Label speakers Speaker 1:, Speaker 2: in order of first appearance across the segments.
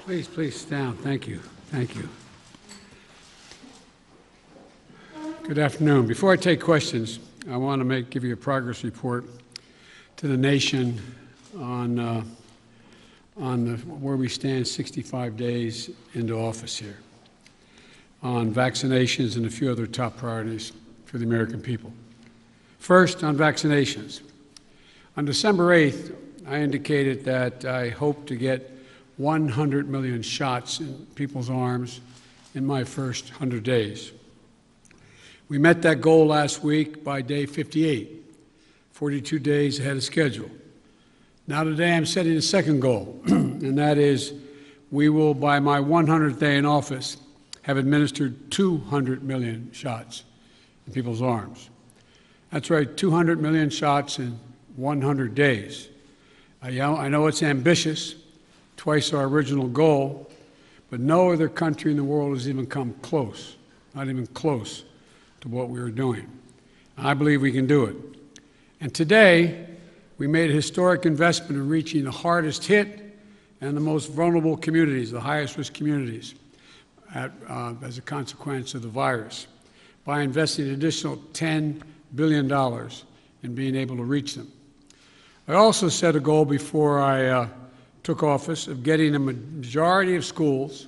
Speaker 1: Please sit down. Thank you. Thank you. Good afternoon. Before I take questions, I want to give you a progress report to the nation on where we stand 65 days into office here, on vaccinations and a few other top priorities for the American people. First, on vaccinations. On December 8th, I indicated that I hope to get 100 million shots in people's arms in my first 100 days. We met that goal last week by day 58, 42 days ahead of schedule. Now today I'm setting a second goal, and that is we will, by my 100th day in office, have administered 200 million shots in people's arms. That's right, 200 million shots in 100 days. I know it's ambitious, twice our original goal, but no other country in the world has even come close, not even close to what we were doing. I believe we can do it. And today, we made a historic investment in reaching the hardest hit and the most vulnerable communities, the highest risk communities, as a consequence of the virus, by investing an additional $10 billion in being able to reach them. I also set a goal before I took office of getting a majority of schools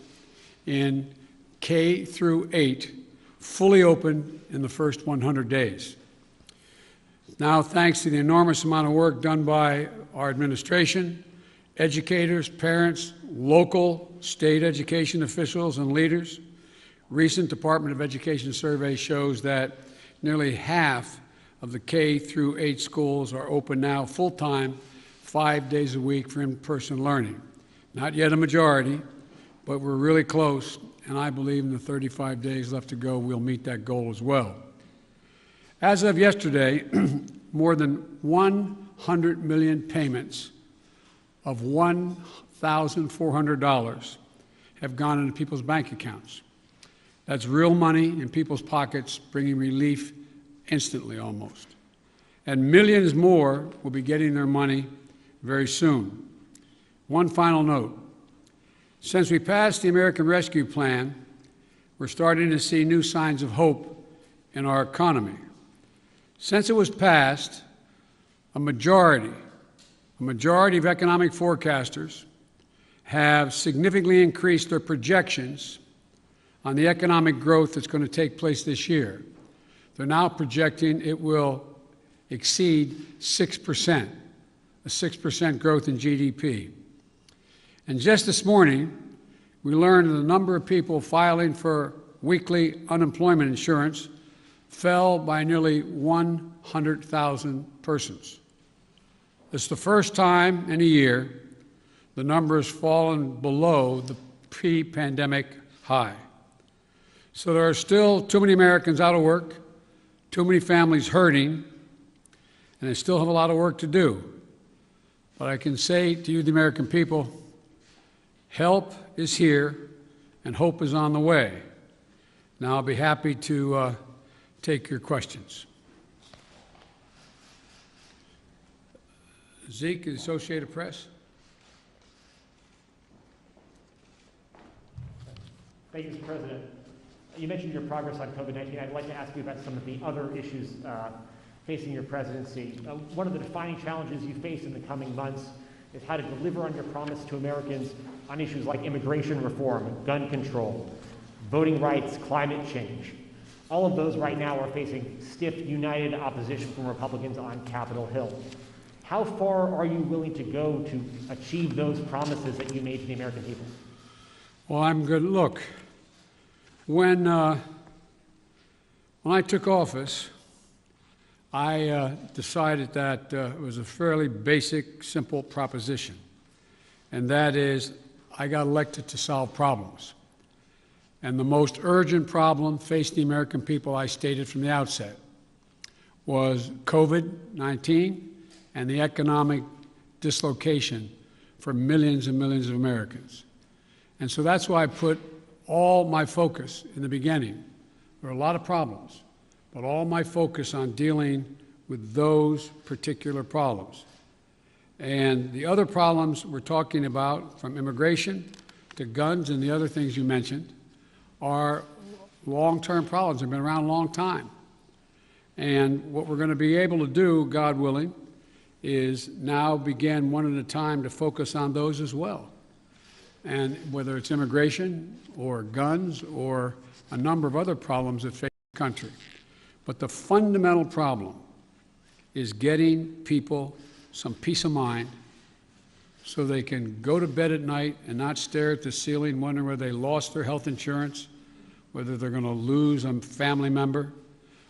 Speaker 1: in K through 8 fully open in the first 100 days. Now, thanks to the enormous amount of work done by our administration, educators, parents, local, state education officials, and leaders, recent Department of Education survey shows that nearly half of the K through 8 schools are open now full-time, 5 days a week for in-person learning. Not yet a majority, but we're really close, and I believe in the 35 days left to go, we'll meet that goal as well. As of yesterday, more than 100 million payments of $1,400 have gone into people's bank accounts. That's real money in people's pockets, bringing relief instantly almost. And millions more will be getting their money very soon. One final note. Since we passed the American Rescue Plan, we're starting to see new signs of hope in our economy. Since it was passed, a majority of economic forecasters have significantly increased their projections on the economic growth that's going to take place this year. They're now projecting it will exceed 6%, a 6% growth in GDP. And just this morning, we learned that the number of people filing for weekly unemployment insurance fell by nearly 100,000 persons. It's the first time in a year the number has fallen below the pre-pandemic high. So there are still too many Americans out of work, too many families hurting, and they still have a lot of work to do. But I can say to you, the American people, help is here and hope is on the way. Now I'll be happy to take your questions. Zeke, Associated Press.
Speaker 2: Thank you, Mr. President. You mentioned your progress on COVID-19. I'd like to ask you about some of the other issues facing your presidency. One of the defining challenges you face in the coming months is how to deliver on your promise to Americans on issues like immigration reform, gun control, voting rights, climate change. All of those right now are facing stiff, united opposition from Republicans on Capitol Hill. How far are you willing to go to achieve those promises that you made to the American people?
Speaker 1: Well, I'm good. Look, when I took office, I decided that it was a fairly basic, simple proposition, and that is I got elected to solve problems. And the most urgent problem facing the American people, I stated from the outset, was COVID-19 and the economic dislocation for millions and millions of Americans. And so that's why I put all my focus in the beginning. There are a lot of problems, but all my focus on dealing with those particular problems. And the other problems we're talking about, from immigration to guns and the other things you mentioned are long-term problems. They've been around a long time. And what we're going to be able to do, God willing, is now begin one at a time to focus on those as well. And whether it's immigration or guns or a number of other problems that face the country. But the fundamental problem is getting people some peace of mind so they can go to bed at night and not stare at the ceiling wondering whether they lost their health insurance, whether they're going to lose a family member,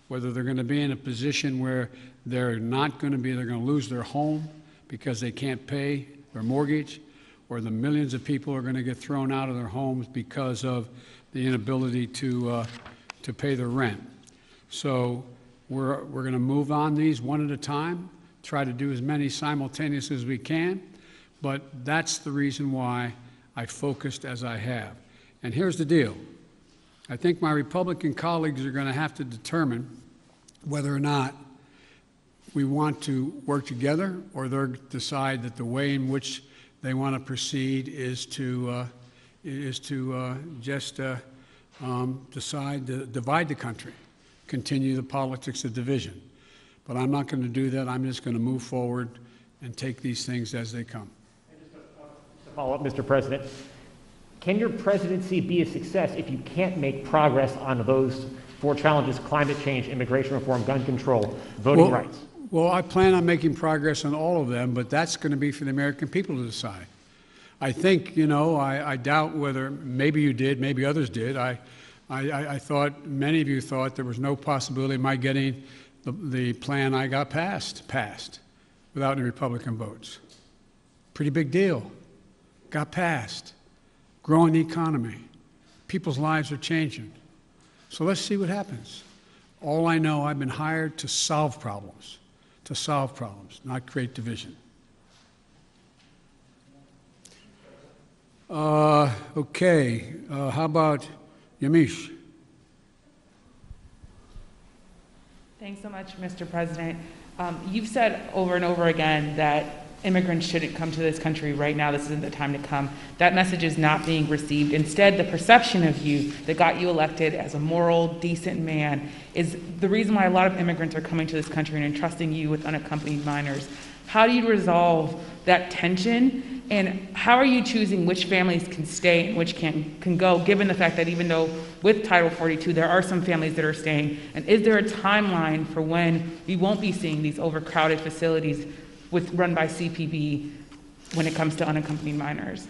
Speaker 1: whether they're going to be in a position where they're going to lose their home because they can't pay their mortgage, or the millions of people are going to get thrown out of their homes because of the inability to pay their rent. So we're going to move on these one at a time, try to do as many simultaneously as we can, but that's the reason why I focused as I have. And here's the deal. I think my Republican colleagues are going to have to determine whether or not we want to work together, or they'll decide that the way in which they want to proceed is to just decide to divide the country, continue the politics of division. But I'm not going to do that. I'm just going to move forward and take these things as they come.
Speaker 2: And just to follow up, Mr. President, can your presidency be a success if you can't make progress on those four challenges: climate change, immigration reform, gun control, voting rights?
Speaker 1: Well, I plan on making progress on all of them, but that's going to be for the American people to decide. I think, I doubt whether, maybe you did, maybe others did. I thought, many of you thought there was no possibility of my getting the plan I got passed without any Republican votes. Pretty big deal. Got passed. Growing the economy. People's lives are changing. So let's see what happens. All I know, I've been hired to solve problems, not create division. Okay, how about Yamiche?
Speaker 3: Thanks so much, Mr. President. You've said over and over again that immigrants shouldn't come to this country right now. This isn't the time to come. That message is not being received. Instead, the perception of you that got you elected as a moral, decent man is the reason why a lot of immigrants are coming to this country and entrusting you with unaccompanied minors. How do you resolve that tension? And how are you choosing which families can stay and which can go, given the fact that even though with Title 42, there are some families that are staying? And is there a timeline for when we won't be seeing these overcrowded facilities run by CPB when it comes to unaccompanied minors?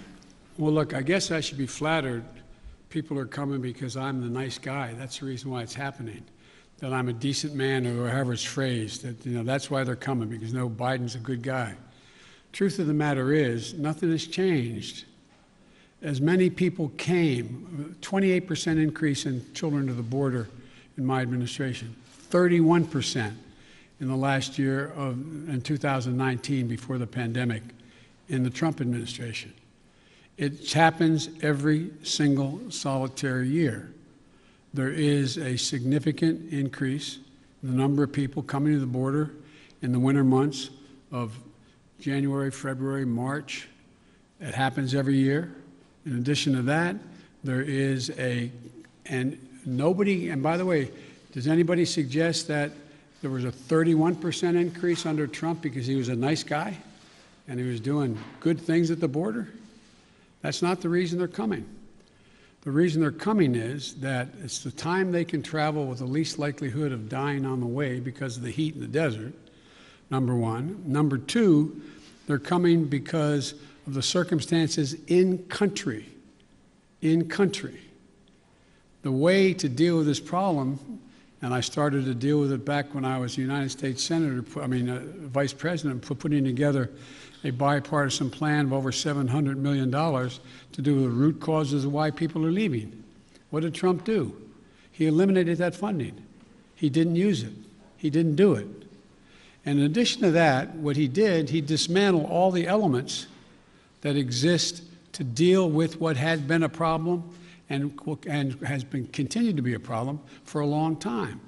Speaker 1: Well, look, I guess I should be flattered. People are coming because I'm the nice guy. That's the reason why it's happening. That I'm a decent man, or however it's phrased. That, that's why they're coming, because Biden's a good guy. Truth of the matter is, nothing has changed. As many people came, 28% increase in children to the border in my administration, 31% in the last year in 2019, before the pandemic, in the Trump administration. It happens every single solitary year. There is a significant increase in the number of people coming to the border in the winter months of January, February, March. It happens every year. In addition to that, there is and by the way, does anybody suggest that there was a 31% increase under Trump because he was a nice guy and he was doing good things at the border? That's not the reason they're coming. The reason they're coming is that it's the time they can travel with the least likelihood of dying on the way because of the heat in the desert, number one. Number two, they're coming because of the circumstances in country. In country. The way to deal with this problem, and I started to deal with it back when I was United States Vice President, putting together a bipartisan plan of over $700 million to do with the root causes of why people are leaving. What did Trump do? He eliminated that funding. He didn't use it. He didn't do it. And in addition to that, what he did, he dismantled all the elements that exist to deal with what had been a problem and has been continued to be a problem for a long time.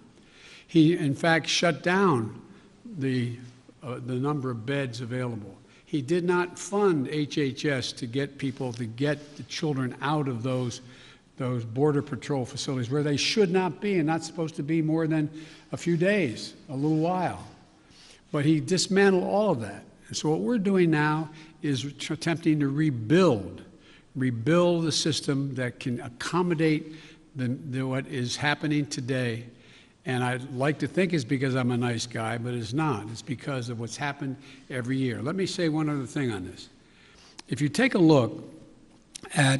Speaker 1: He, in fact, shut down the number of beds available. He did not fund HHS to get people, to get the children out of those Border Patrol facilities where they should not be and not supposed to be more than a few days, a little while. But he dismantled all of that. And so what we're doing now is attempting to rebuild the system that can accommodate what is happening today. And I'd like to think it's because I'm a nice guy, but it's not. It's because of what's happened every year. Let me say one other thing on this. If you take a look at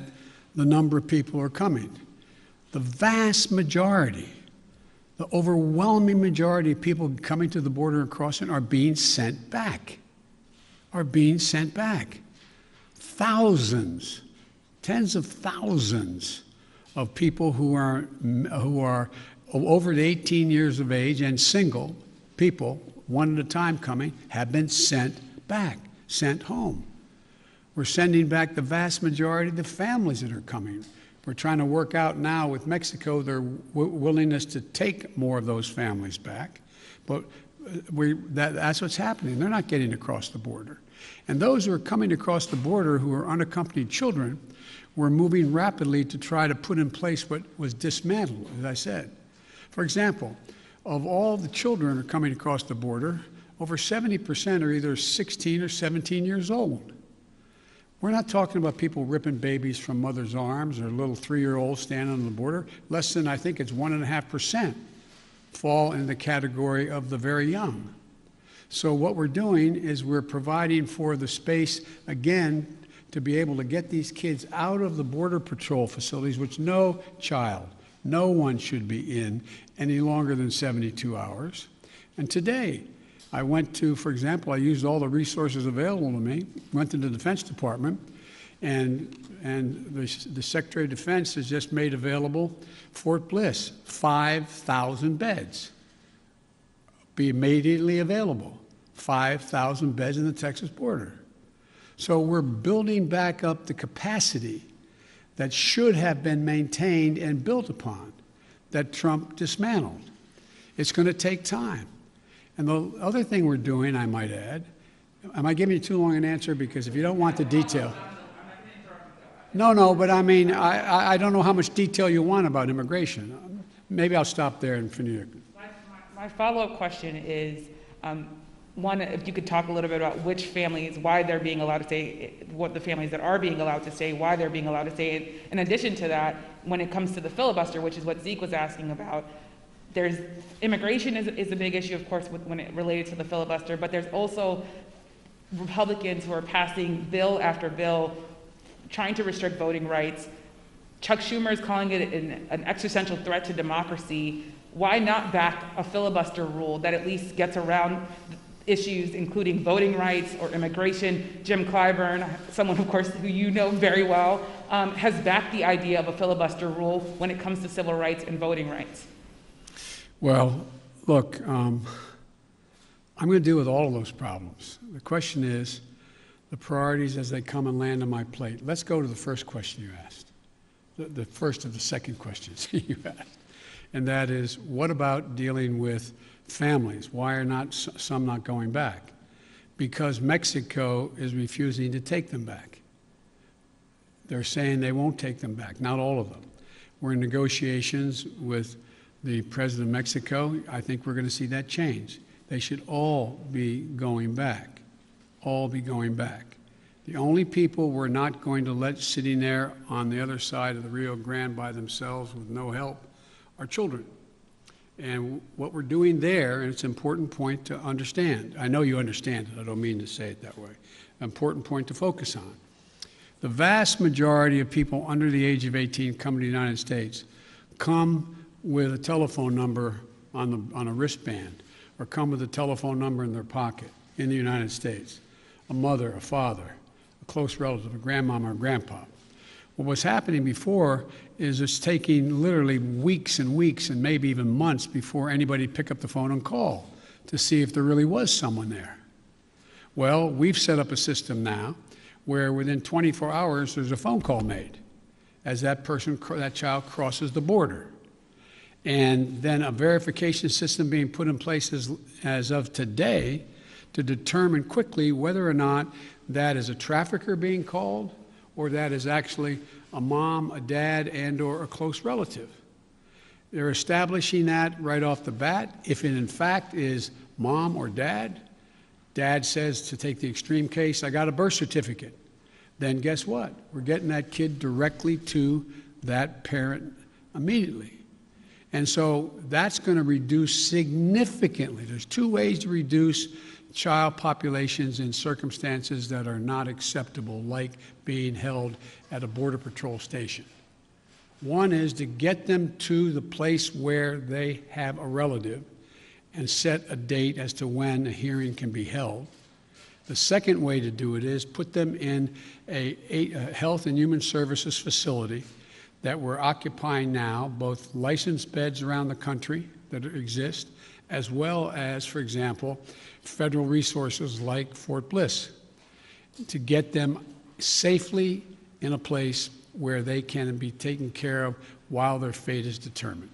Speaker 1: the number of people who are coming, the vast majority, the overwhelming majority of people coming to the border and crossing are being sent back, Thousands, tens of thousands of people who are over 18 years of age and single people, one at a time coming, have been sent back, sent home. We're sending back the vast majority of the families that are coming. We're trying to work out now with Mexico their willingness to take more of those families back. But that's what's happening. They're not getting across the border. And those who are coming across the border who are unaccompanied children, we're moving rapidly to try to put in place what was dismantled, as I said. For example, of all the children who are coming across the border, over 70% are either 16 or 17 years old. We're not talking about people ripping babies from mother's arms or little 3-year-olds standing on the border. Less than, I think it's 1.5% fall in the category of the very young. So what we're doing is we're providing for the space, again, to be able to get these kids out of the Border Patrol facilities, which no child, no one should be in any longer than 72 hours. And today, I went to, for example, I used all the resources available to me, went to the Defense Department, and the Secretary of Defense has just made available Fort Bliss, 5,000 beds. Be immediately available, 5,000 beds in the Texas border. So we're building back up the capacity that should have been maintained and built upon, that Trump dismantled. It's going to take time. And the other thing we're doing, I might add, am I giving you too long an answer? Because if you don't want the detail. No, but I mean, I don't know how much detail you want about immigration. Maybe I'll stop there and finish.
Speaker 3: My follow-up question is, one, if you could talk a little bit about which families, why they're being allowed to stay, what the families that are being allowed to stay, why they're being allowed to stay. In addition to that, when it comes to the filibuster, which is what Zeke was asking about, there's immigration is a big issue, of course, when it related to the filibuster, but there's also Republicans who are passing bill after bill trying to restrict voting rights. Chuck Schumer is calling it an existential threat to democracy. Why not back a filibuster rule that at least gets around issues including voting rights or immigration? Jim Clyburn, someone, of course, who you know very well, has backed the idea of a filibuster rule when it comes to civil rights and voting rights.
Speaker 1: Well, look, I'm going to deal with all of those problems. The question is the priorities as they come and land on my plate. Let's go to the first question you asked, the first of the second questions you asked. And that is, what about dealing with families? Why are not some not going back? Because Mexico is refusing to take them back. They're saying they won't take them back, not all of them. We're in negotiations with the president of Mexico. I think we're going to see that change. They should all be going back, all be going back. The only people we're not going to let sitting there on the other side of the Rio Grande by themselves with no help are children. And what we're doing there, and it's an important point to understand. I know you understand it. I don't mean to say it that way. An important point to focus on. The vast majority of people under the age of 18 coming to the United States come with a telephone number on a wristband, or come with a telephone number in their pocket in the United States. A mother, a father, a close relative, a grandmama or grandpa. What was happening before is it's taking literally weeks and weeks and maybe even months before anybody pick up the phone and call to see if there really was someone there. Well, we've set up a system now where within 24 hours there's a phone call made as that child crosses the border. And then a verification system being put in place as of today to determine quickly whether or not that is a trafficker being called or that is actually a mom, a dad, and or a close relative. They're establishing that right off the bat. If it in fact is mom or dad, dad says, to take the extreme case, I got a birth certificate. Then guess what? We're getting that kid directly to that parent immediately. And so that's going to reduce significantly. There's two ways to reduce child populations in circumstances that are not acceptable, like being held at a Border Patrol station. One is to get them to the place where they have a relative and set a date as to when a hearing can be held. The second way to do it is put them in a Health and Human Services facility that we're occupying now, both licensed beds around the country that exist, as well as, for example, federal resources like Fort Bliss, to get them safely in a place where they can be taken care of while their fate is determined.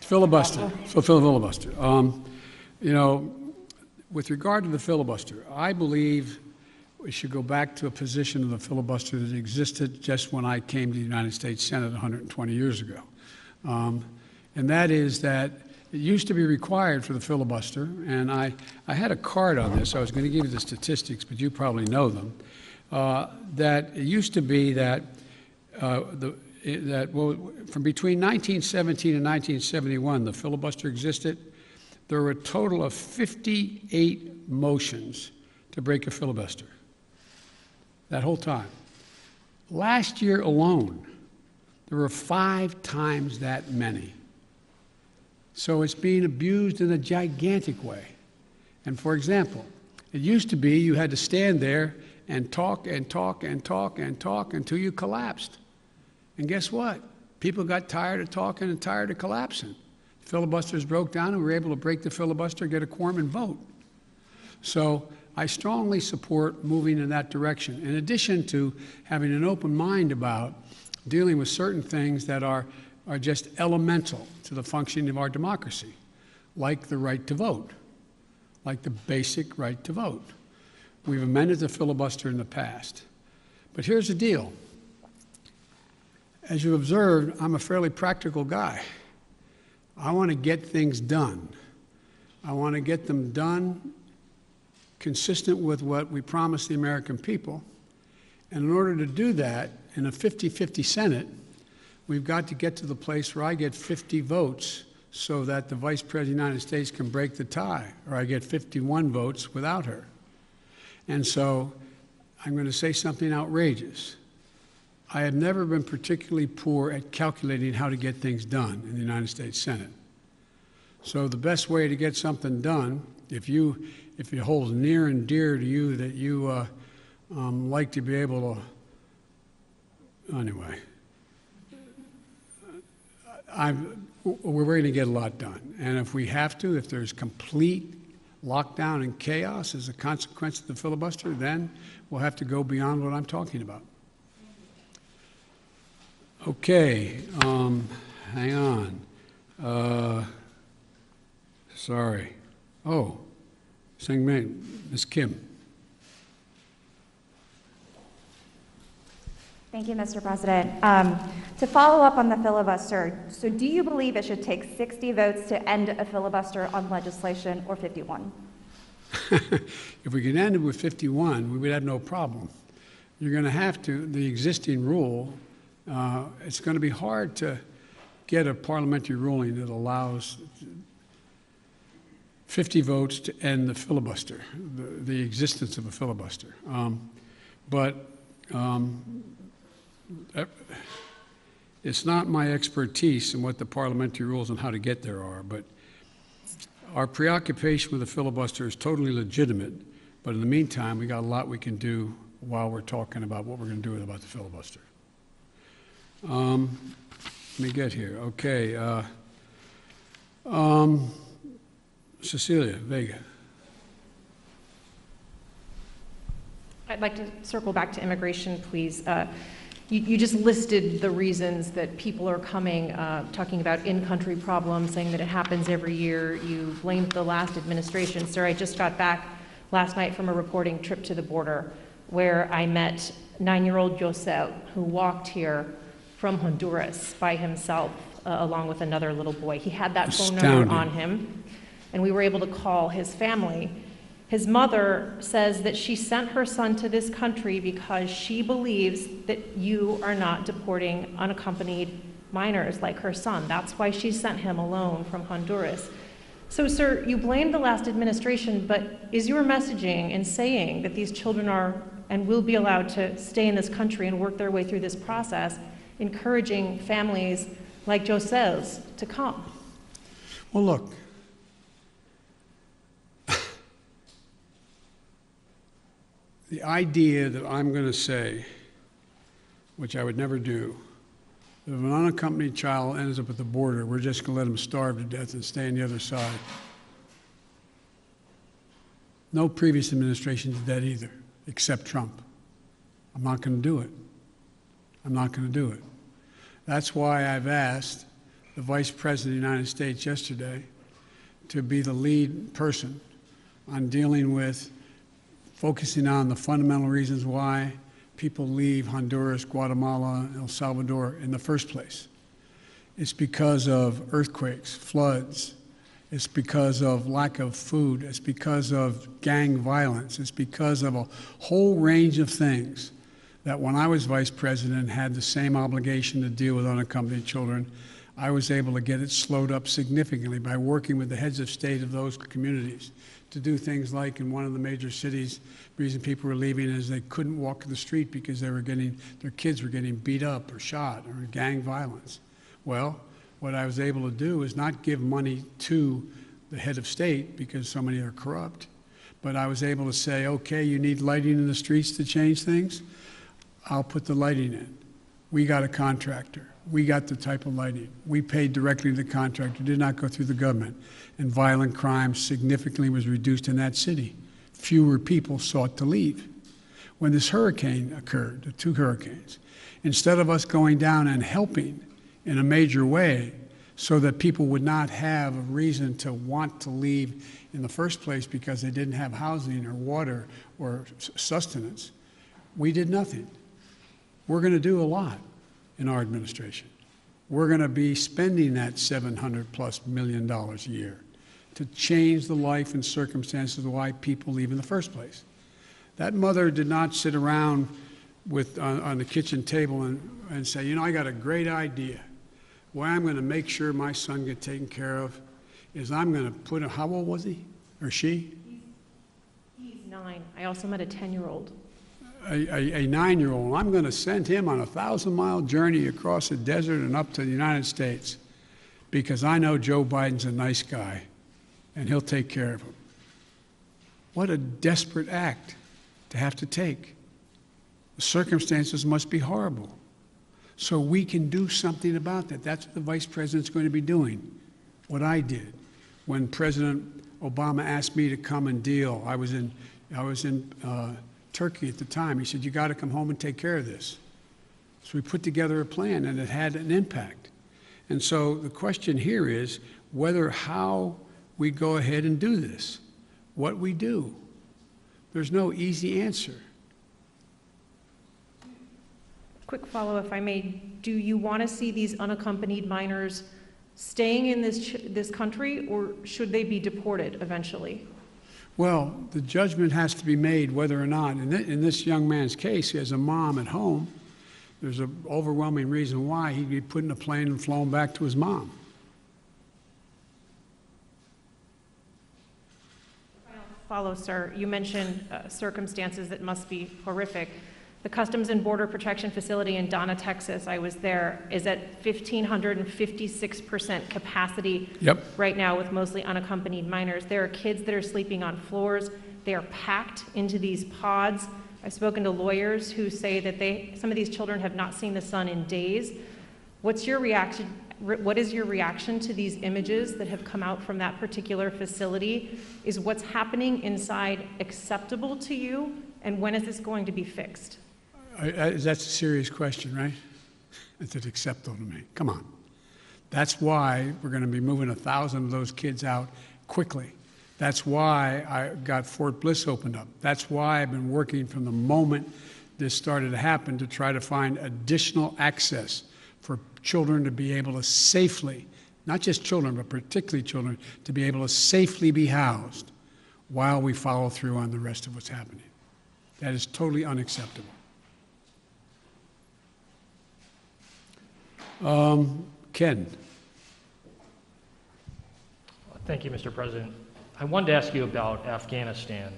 Speaker 1: Filibuster. So filibuster. You know, with regard to the filibuster, I believe we should go back to a position of the filibuster that existed just when I came to the United States Senate 120 years ago. And that is that it used to be required for the filibuster, and I had a card on this. I was going to give you the statistics, but you probably know them. That it used to be that, from between 1917 and 1971, the filibuster existed. There were a total of 58 motions to break a filibuster that whole time. Last year alone, there were 5 times that many. So it's being abused in a gigantic way. And for example, it used to be you had to stand there and talk and talk and talk and talk until you collapsed. And guess what? People got tired of talking and tired of collapsing. Filibusters broke down and we were able to break the filibuster, get a quorum and vote. So I strongly support moving in that direction, in addition to having an open mind about dealing with certain things that are just elemental to the functioning of our democracy, like the right to vote, like the basic right to vote. We've amended the filibuster in the past. But here's the deal. As you observed, I'm a fairly practical guy. I want to get things done. I want to get them done consistent with what we promised the American people. And in order to do that, in a 50-50 Senate, we've got to get to the place where I get 50 votes so that the Vice President of the United States can break the tie, or I get 51 votes without her. And so I'm going to say something outrageous. I have never been particularly poor at calculating how to get things done in the United States Senate. So the best way to get something done, if it holds near and dear to you that you like to be able to, anyway, we're going to get a lot done. And if we have to, if there's complete lockdown and chaos as a consequence of the filibuster, then we'll have to go beyond what I'm talking about. Okay, hang on. Sorry. Oh, Ms. Kim.
Speaker 4: Thank you, Mr. President. To follow up on the filibuster, so do you believe it should take 60 votes to end a filibuster on legislation or 51?
Speaker 1: If we could end it with 51, we would have no problem. You're going to have to, the existing rule, it's going to be hard to get a parliamentary ruling that allows 50 votes to end the filibuster, the existence of a filibuster. It's not my expertise in what the parliamentary rules and how to get there are, but our preoccupation with the filibuster is totally legitimate. But in the meantime, we got a lot we can do while we're talking about what we're going to do about the filibuster. Let me get here. Okay. Cecilia Vega.
Speaker 5: I'd like to circle back to immigration, please. You just listed the reasons that people are coming, talking about in-country problems, saying that it happens every year. You blamed the last administration. Sir, I just got back last night from a reporting trip to the border where I met 9-year-old Josel, who walked here from Honduras by himself, along with another little boy. He had that phone number on him, and we were able to call his family. His mother says that she sent her son to this country because she believes that you are not deporting unaccompanied minors like her son. That's why she sent him alone from Honduras. So, sir, you blame the last administration, but is your messaging in saying that these children are and will be allowed to stay in this country and work their way through this process, encouraging families like Josel's to come?
Speaker 1: Well, look, the idea that I'm going to say, which I would never do, that if an unaccompanied child ends up at the border, we're just going to let him starve to death and stay on the other side. No previous administration did that either, except Trump. I'm not going to do it. I'm not going to do it. That's why I've asked the Vice President of the United States yesterday to be the lead person on dealing with focusing on the fundamental reasons why people leave Honduras, Guatemala, El Salvador in the first place. It's because of earthquakes, floods. It's because of lack of food. It's because of gang violence. It's because of a whole range of things that when I was vice president had the same obligation to deal with unaccompanied children. I was able to get it slowed up significantly by working with the heads of state of those communities to do things like in one of the major cities, the reason people were leaving is they couldn't walk the street because their kids were getting beat up or shot or gang violence. Well, what I was able to do is not give money to the head of state because so many are corrupt, but I was able to say, okay, you need lighting in the streets to change things? I'll put the lighting in. We got a contractor. We got the type of lighting. We paid directly to the contractor, did not go through the government. And violent crime significantly was reduced in that city. Fewer people sought to leave. When this hurricane occurred, the 2 hurricanes, instead of us going down and helping in a major way so that people would not have a reason to want to leave in the first place because they didn't have housing or water or sustenance, we did nothing. We're going to do a lot in our administration. We're going to be spending that $700+ million a year to change the life and circumstances of why people leave in the first place. That mother did not sit around on the kitchen table and say, you know, I got a great idea. Why I'm going to make sure my son gets taken care of is I'm going to put how old was he or she?
Speaker 5: He's 9. I also met a 10-year-old.
Speaker 1: A 9-year-old. I'm going to send him on a 1,000-mile journey across the desert and up to the United States because I know Joe Biden's a nice guy and he'll take care of him. What a desperate act to have to take. The circumstances must be horrible. So we can do something about that. That's what the vice president's going to be doing. What I did when President Obama asked me to come and deal. I was in Turkey at the time. He said, you got to come home and take care of this. So we put together a plan, and it had an impact. And so the question here is how we go ahead and do this, what we do. There's no easy answer.
Speaker 5: Quick follow, if I may. Do you want to see these unaccompanied minors staying in this country, or should they be deported eventually?
Speaker 1: Well, the judgment has to be made whether or not, in this young man's case, he has a mom at home. There's an overwhelming reason why he'd be put in a plane and flown back to his mom.
Speaker 5: Follow, sir. You mentioned circumstances that must be horrific. The Customs and Border Protection Facility in Donna, Texas, I was there, is at 1,556% capacity right now with mostly unaccompanied minors. There are kids that are sleeping on floors. They are packed into these pods. I've spoken to lawyers who say that some of these children have not seen the sun in days. What's your reaction? What is your reaction to these images that have come out from that particular facility? Is what's happening inside acceptable to you? And when is this going to be fixed?
Speaker 1: That's a serious question, right? It's acceptable to me. Come on. That's why we're going to be moving 1,000 of those kids out quickly. That's why I got Fort Bliss opened up. That's why I've been working from the moment this started to happen to try to find additional access for children to be able to safely, not just children, but particularly children, to be able to safely be housed while we follow through on the rest of what's happening. That is totally unacceptable. Ken.
Speaker 6: Thank you, Mr. President. I wanted to ask you about Afghanistan.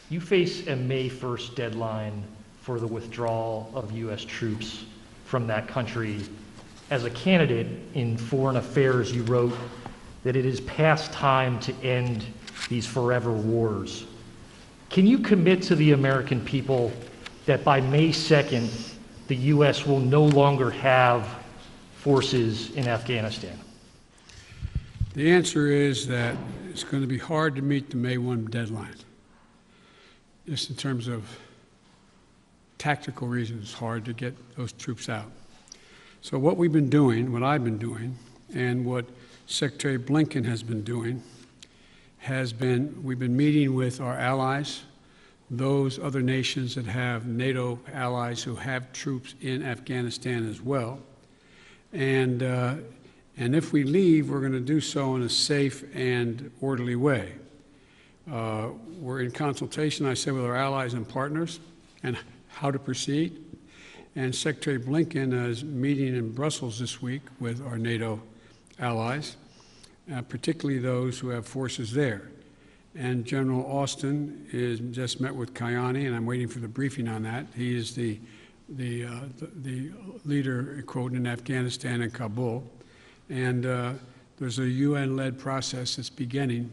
Speaker 6: You face a May 1st deadline for the withdrawal of U.S. troops from that country. As a candidate in foreign affairs, you wrote that it is past time to end these forever wars. Can you commit to the American people that by May 2nd, the U.S. will no longer have forces in Afghanistan?
Speaker 1: The answer is that it's going to be hard to meet the May 1 deadline. Just in terms of tactical reasons, it's hard to get those troops out. So what we've been doing, what I've been doing, and what Secretary Blinken has been doing, we've been meeting with our allies, those other nations that have NATO allies who have troops in Afghanistan as well. And if we leave, we're going to do so in a safe and orderly way. We're in consultation, I said, with our allies and partners and how to proceed. And Secretary Blinken is meeting in Brussels this week with our NATO allies, particularly those who have forces there. And General Austin is just met with Kayani, and I'm waiting for the briefing on that. He is the leader, quote, in Afghanistan and Kabul. And there's a UN-led process that's beginning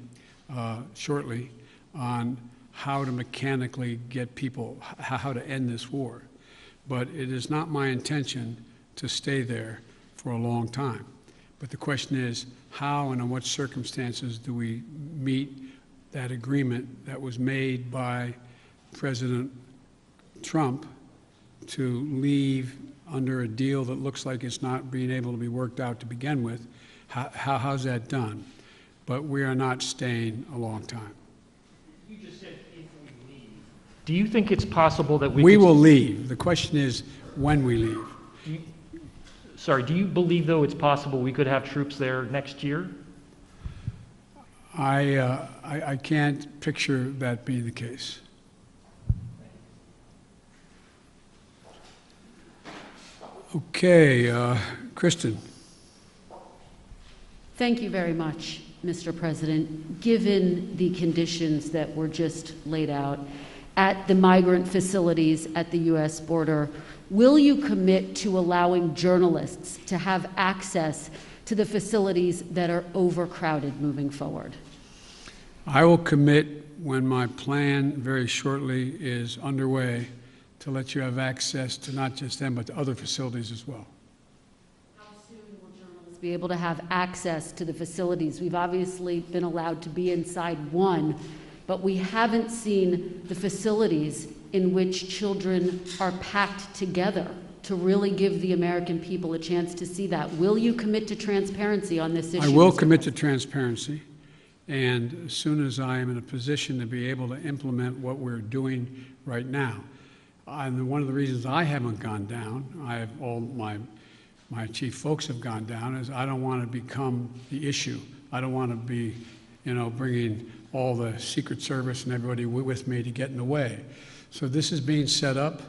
Speaker 1: shortly on how to mechanically get people, how to end this war. But it is not my intention to stay there for a long time. But the question is, how and in what circumstances do we meet that agreement that was made by President Trump to leave under a deal that looks like it's not being able to be worked out to begin with? How's that done? But we are not staying a long time.
Speaker 6: You just said if we leave. Do you think it's possible that
Speaker 1: we will leave? The question is when we leave.
Speaker 6: Do you believe, though, it's possible we could have troops there next year?
Speaker 1: I can't picture that being the case. Okay, Kristen.
Speaker 7: Thank you very much, Mr. President. Given the conditions that were just laid out at the migrant facilities at the U.S. border, will you commit to allowing journalists to have access to the facilities that are overcrowded moving forward?
Speaker 1: I will commit when my plan very shortly is underway to let you have access to not just them, but to other facilities as well.
Speaker 7: How soon will journalists be able to have access to the facilities? We've obviously been allowed to be inside one, but we haven't seen the facilities in which children are packed together to really give the American people a chance to see that. Will you commit to transparency on this issue?
Speaker 1: I will commit to transparency. And as soon as I am in a position to be able to implement what we're doing right now, and one of the reasons I haven't gone down, all my chief folks have gone down, is I don't want to become the issue. I don't want to be, bringing all the Secret Service and everybody with me to get in the way. So this is being set up,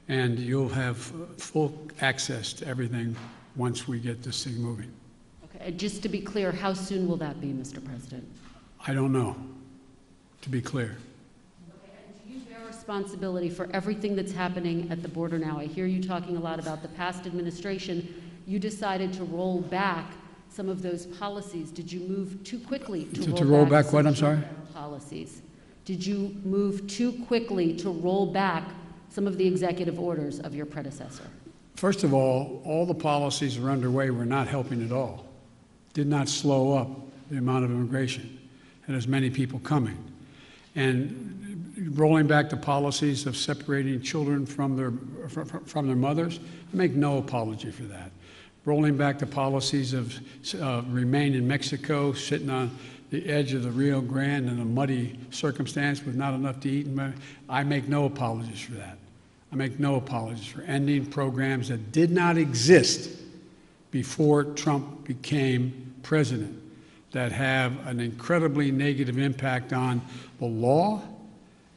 Speaker 1: and you'll have full access to everything once we get this thing moving.
Speaker 7: Okay, and just to be clear, how soon will that be, Mr. President?
Speaker 1: I don't know, to be clear.
Speaker 7: Okay, and do you bear responsibility for everything that's happening at the border now? I hear you talking a lot about the past administration. You decided to roll back some of those policies. Did you move too quickly to
Speaker 1: roll back what, I'm sorry?
Speaker 7: Policies. Did you move too quickly to roll back some of the executive orders of your predecessor?
Speaker 1: First of all the policies that are underway were not helping at all. Did not slow up the amount of immigration and as many people coming. And rolling back the policies of separating children from their mothers. I make no apology for that. Rolling back the policies of remain in Mexico, sitting on the edge of the Rio Grande in a muddy circumstance with not enough to eat. I make no apologies for that. I make no apologies for ending programs that did not exist before Trump became president, that have an incredibly negative impact on the law,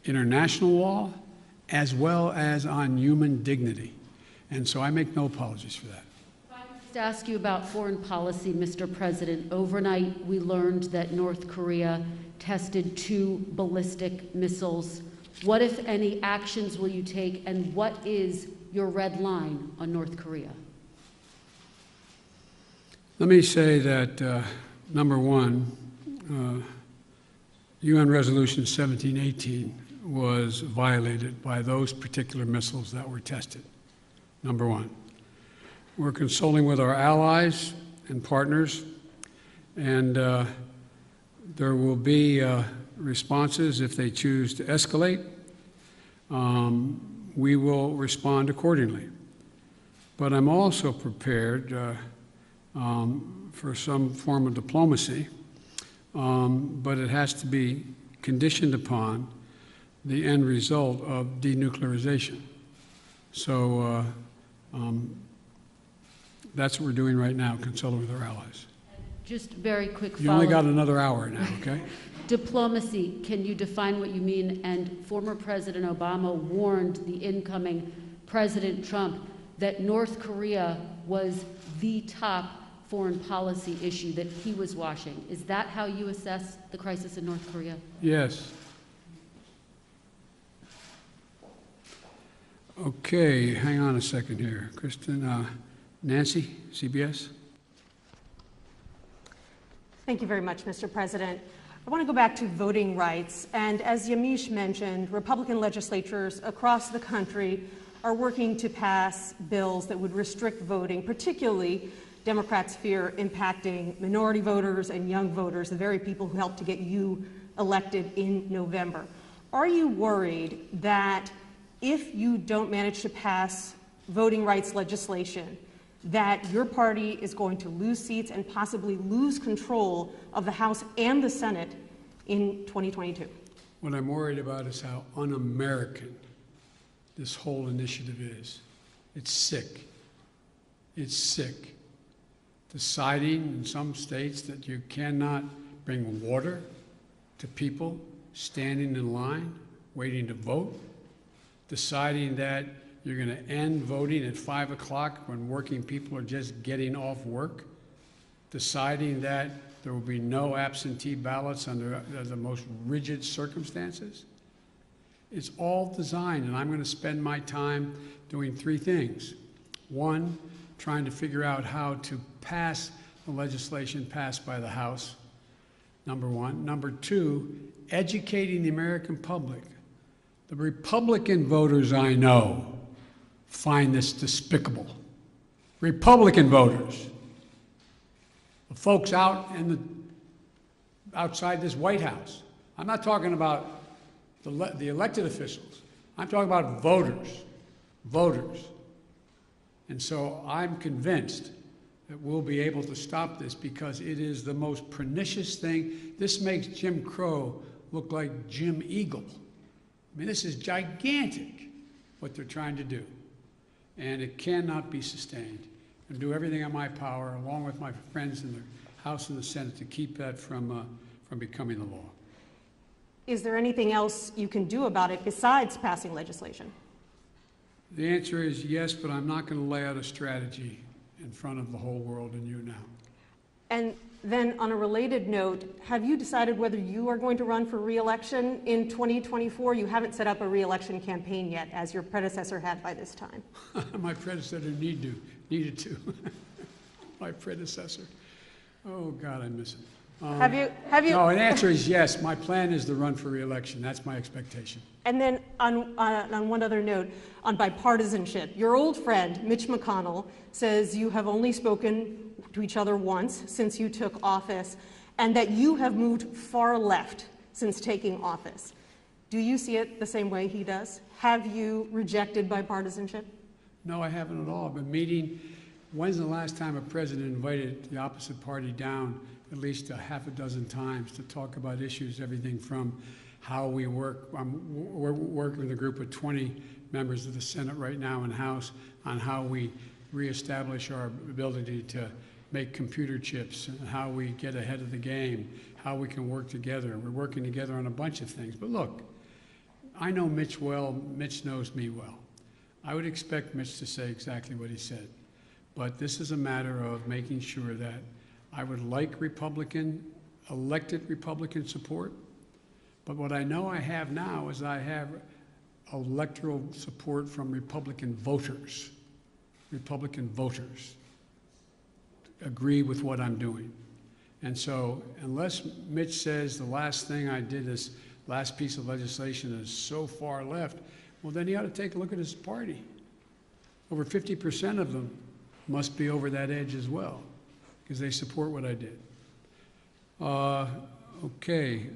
Speaker 1: international law, as well as on human dignity. And so I make no apologies for that.
Speaker 7: To ask you about foreign policy, Mr. President. Overnight, we learned that North Korea tested 2 ballistic missiles. What, if any, actions will you take, and what is your red line on North Korea?
Speaker 1: Let me say that, number one, UN Resolution 1718 was violated by those particular missiles that were tested, number one. We're consulting with our allies and partners, and there will be responses if they choose to escalate. We will respond accordingly. But I'm also prepared for some form of diplomacy, but it has to be conditioned upon the end result of denuclearization. So that's what we're doing right now, consulting with our allies.
Speaker 7: Just very quick follow-up.
Speaker 1: You only got another hour now, okay?
Speaker 7: Diplomacy, can you define what you mean? And former President Obama warned the incoming President Trump that North Korea was the top foreign policy issue that he was watching. Is that how you assess the crisis in North Korea?
Speaker 1: Yes. Okay, hang on a second here. Kristen, Nancy, CBS.
Speaker 8: Thank you very much, Mr. President. I want to go back to voting rights. And as Yamiche mentioned, Republican legislatures across the country are working to pass bills that would restrict voting, particularly Democrats fear impacting minority voters and young voters, the very people who helped to get you elected in November. Are you worried that if you don't manage to pass voting rights legislation, that your party is going to lose seats and possibly lose control of the House and the Senate in 2022?
Speaker 1: What I'm worried about is how un-American this whole initiative is. It's sick. It's sick. Deciding in some states that you cannot bring water to people standing in line, waiting to vote. Deciding that you're going to end voting at 5 o'clock when working people are just getting off work. Deciding that there will be no absentee ballots under the most rigid circumstances. It's all designed, and I'm going to spend my time doing 3 things. 1, trying to figure out how to pass the legislation passed by the House, number 1. Number 2, educating the American public. The Republican voters I know find this despicable. Republican voters, the folks outside this White House. I'm not talking about the elected officials. I'm talking about voters. And so I'm convinced that we'll be able to stop this because it is the most pernicious thing. This makes Jim Crow look like Jim Eagle. I mean, this is gigantic, what they're trying to do. And it cannot be sustained. And do everything in my power, along with my friends in the House and the Senate, to keep that from becoming the law.
Speaker 8: Is there anything else you can do about it besides passing legislation?
Speaker 1: The answer is yes, but I'm not going to lay out a strategy in front of the whole world and you now.
Speaker 8: And then on a related note, have you decided whether you are going to run for re-election in 2024? You haven't set up a re-election campaign yet, as your predecessor had by this time.
Speaker 1: My predecessor needed to. My predecessor. Oh, God, I miss him.
Speaker 8: Have you?
Speaker 1: No, the answer is yes. My plan is to run for re-election. That's my expectation.
Speaker 8: And then on one other note, on bipartisanship, your old friend, Mitch McConnell, says you have only spoken to each other once since you took office, and that you have moved far left since taking office. Do you see it the same way he does? Have you rejected bipartisanship?
Speaker 1: No, I haven't at all. I've been meeting. When's the last time a president invited the opposite party down at least a half a dozen times to talk about issues, everything from how we work. We're working with a group of 20 members of the Senate right now and House on how we reestablish our ability to make computer chips and how we get ahead of the game, how we can work together. We're working together on a bunch of things. But look, I know Mitch well. Mitch knows me well. I would expect Mitch to say exactly what he said. But this is a matter of making sure that I would like elected Republican support. But what I know I have now is I have electoral support from Republican voters. Republican voters agree with what I'm doing. And so unless Mitch says the last thing I did, this last piece of legislation is so far left, well, then he ought to take a look at his party. Over 50% of them must be over that edge as well, because they support what I did. Okay,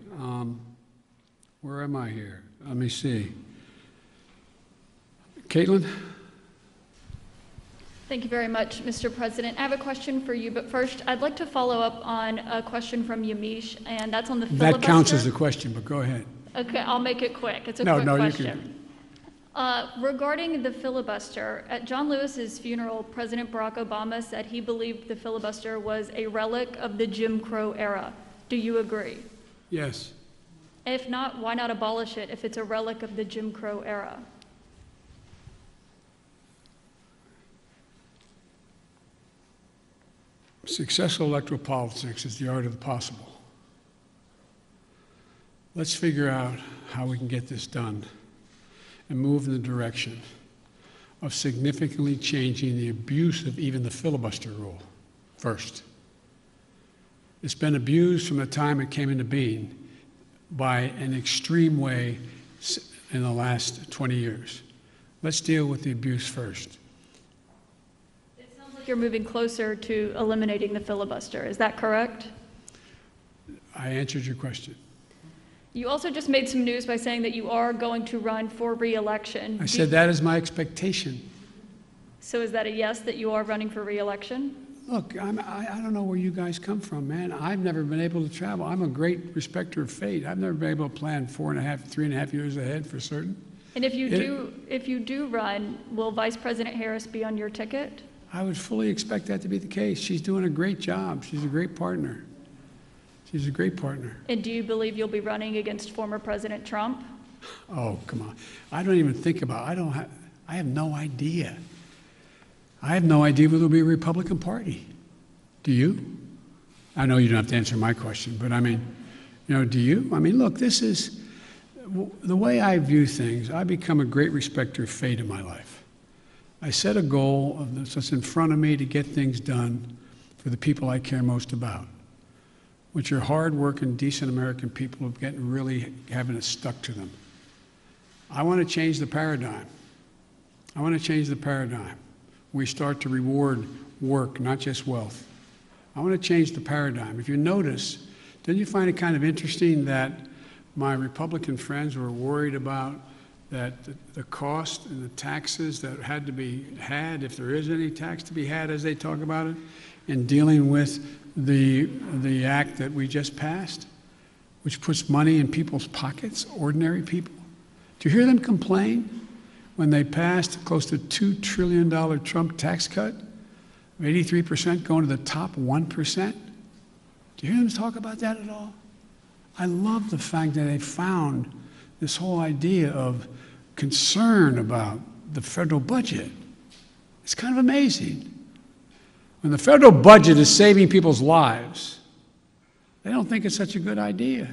Speaker 1: where am I here? Let me see. Caitlin?
Speaker 9: Thank you very much, Mr. President. I have a question for you, but first, I'd like to follow up on a question from Yamiche, and that's on the filibuster.
Speaker 1: That counts as a question, but go ahead.
Speaker 9: Okay, I'll make it quick. It's a
Speaker 1: No,
Speaker 9: quick
Speaker 1: no, you
Speaker 9: question.
Speaker 1: can.
Speaker 9: Regarding the filibuster, at John Lewis's funeral, President Barack Obama said he believed the filibuster was a relic of the Jim Crow era. Do you agree?
Speaker 1: Yes.
Speaker 9: If not, why not abolish it if it's a relic of the Jim Crow era?
Speaker 1: Successful electoral politics is the art of the possible. Let's figure out how we can get this done and move in the direction of significantly changing the abuse of even the filibuster rule first. It's been abused from the time it came into being by an extreme way in the last 20 years. Let's deal with the abuse first.
Speaker 9: It sounds like you're moving closer to eliminating the filibuster. Is that correct?
Speaker 1: I answered your question.
Speaker 9: You also just made some news by saying that you are going to run for re-election.
Speaker 1: I said that is my expectation.
Speaker 9: So is that a yes, that you are running for re-election?
Speaker 1: Look, I don't know where you guys come from, man. I've never been able to travel. I'm a great respecter of fate. I've never been able to plan 3.5 years ahead for certain.
Speaker 9: And if you do run, will Vice President Harris be on your ticket?
Speaker 1: I would fully expect that to be the case. She's doing a great job. She's a great partner. She's a great partner.
Speaker 9: And do you believe you'll be running against former President Trump?
Speaker 1: Oh, come on. I don't even think about it. I have no idea. I have no idea whether there'll be a Republican Party. Do you? I know you don't have to answer my question, but I mean, do you? I mean, look, this is the way I view things. I become a great respecter of fate in my life. I set a goal of this that's in front of me to get things done for the people I care most about, which are hard-working, decent American people who really having it stuck to them. I want to change the paradigm. I want to change the paradigm. We start to reward work, not just wealth. I want to change the paradigm. If you notice, didn't you find it kind of interesting that my Republican friends were worried about that the cost and the taxes that had to be had, if there is any tax to be had as they talk about it, in dealing with the act that we just passed, which puts money in people's pockets, ordinary people? Do you hear them complain when they passed close to $2 trillion Trump tax cut, 83% going to the top 1%? Do you hear them talk about that at all? I love the fact that they found this whole idea of concern about the federal budget. It's kind of amazing. When the federal budget is saving people's lives, they don't think it's such a good idea.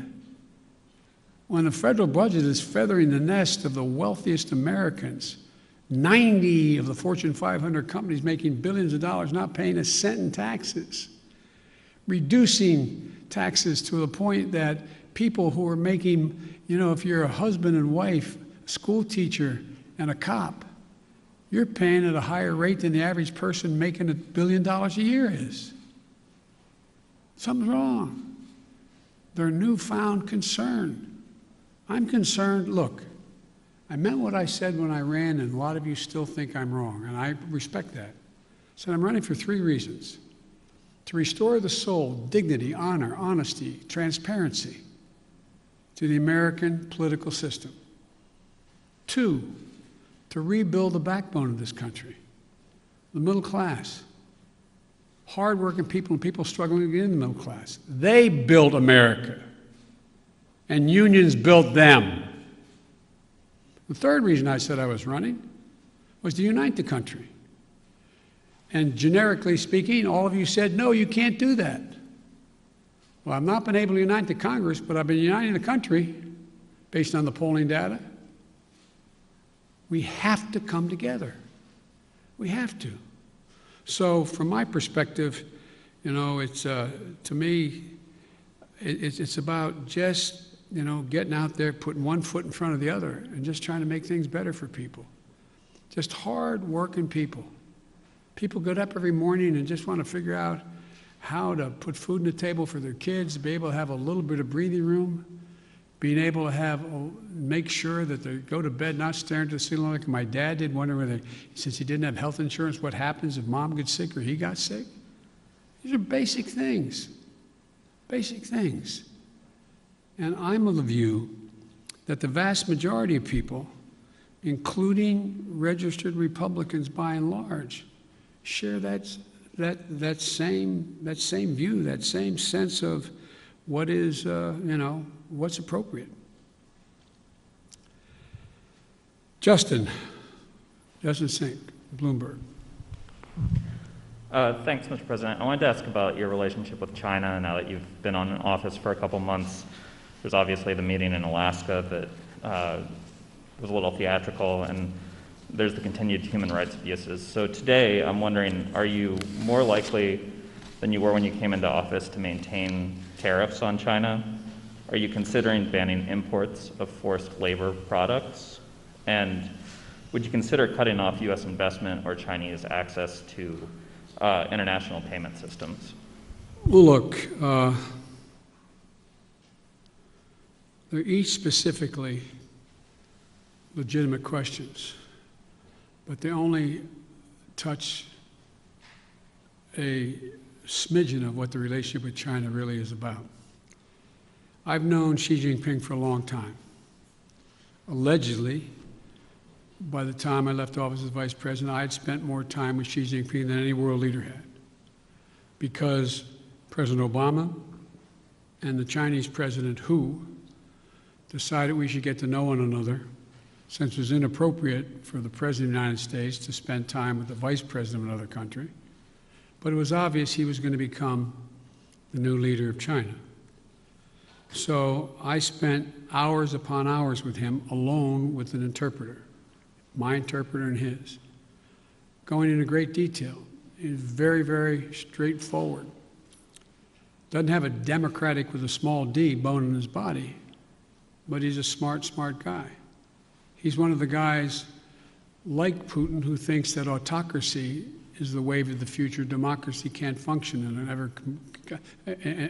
Speaker 1: When the federal budget is feathering the nest of the wealthiest Americans, 90 of the Fortune 500 companies making billions of dollars not paying a cent in taxes, reducing taxes to the point that people who are making, if you're a husband and wife, a school teacher, and a cop, you're paying at a higher rate than the average person making $1 billion a year is. Something's wrong. Their newfound concern I'm concerned, look, I meant what I said when I ran, and a lot of you still think I'm wrong, and I respect that. So I'm running for 3 reasons. To restore the soul, dignity, honor, honesty, transparency to the American political system. 2, to rebuild the backbone of this country, the middle class, hardworking people and people struggling to get in the middle class. They built America, and unions built them. The 3rd reason I said I was running was to unite the country. And generically speaking, all of you said, no, you can't do that. Well, I've not been able to unite the Congress, but I've been uniting the country based on the polling data. We have to come together. We have to. So from my perspective, you know, it's, to me, it's about just, you know, getting out there, putting one foot in front of the other, and just trying to make things better for people. Just hard-working people. People get up every morning and just want to figure out how to put food on the table for their kids, be able to have a little bit of breathing room, being able to make sure that they go to bed not staring to the ceiling like my dad did, wondering whether, since he didn't have health insurance, what happens if mom gets sick or he got sick. These are basic things. Basic things. And I'm of the view that the vast majority of people, including registered Republicans by and large, share that same view, that same sense of what is, you know, what's appropriate. Justin Sink, Bloomberg.
Speaker 10: Thanks, Mr. President. I wanted to ask about your relationship with China now that you've been in office for a couple months. There's obviously the meeting in Alaska that was a little theatrical, and there's the continued human rights abuses. So today, I'm wondering, are you more likely than you were when you came into office to maintain tariffs on China? Are you considering banning imports of forced labor products? And would you consider cutting off U.S. investment or Chinese access to international payment systems?
Speaker 1: Well, look, they're each specifically legitimate questions, but they only touch a smidgen of what the relationship with China really is about. I've known Xi Jinping for a long time. Allegedly, by the time I left office as vice president, I had spent more time with Xi Jinping than any world leader had, because President Obama and the Chinese President Hu decided we should get to know one another, since it was inappropriate for the President of the United States to spend time with the Vice President of another country. But it was obvious he was going to become the new leader of China. So I spent hours upon hours with him alone with an interpreter, my interpreter and his, going into great detail. He's very, very straightforward. Doesn't have a democratic with a small d bone in his body, but he's a smart guy. He's one of the guys like Putin who thinks that autocracy is the wave of the future. Democracy can't function in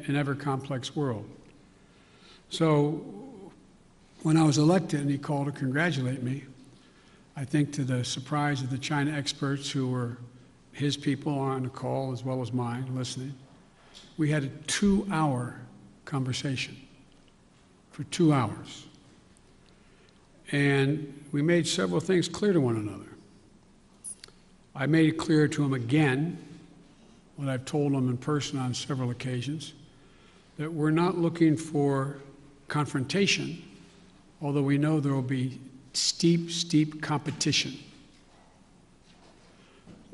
Speaker 1: an ever complex world. So when I was elected and he called to congratulate me, I think to the surprise of the China experts who were his people on the call as well as mine listening, we had a 2-hour conversation for 2 hours. And we made several things clear to one another. I made it clear to him again, what I've told him in person on several occasions, that we're not looking for confrontation, although we know there will be steep competition.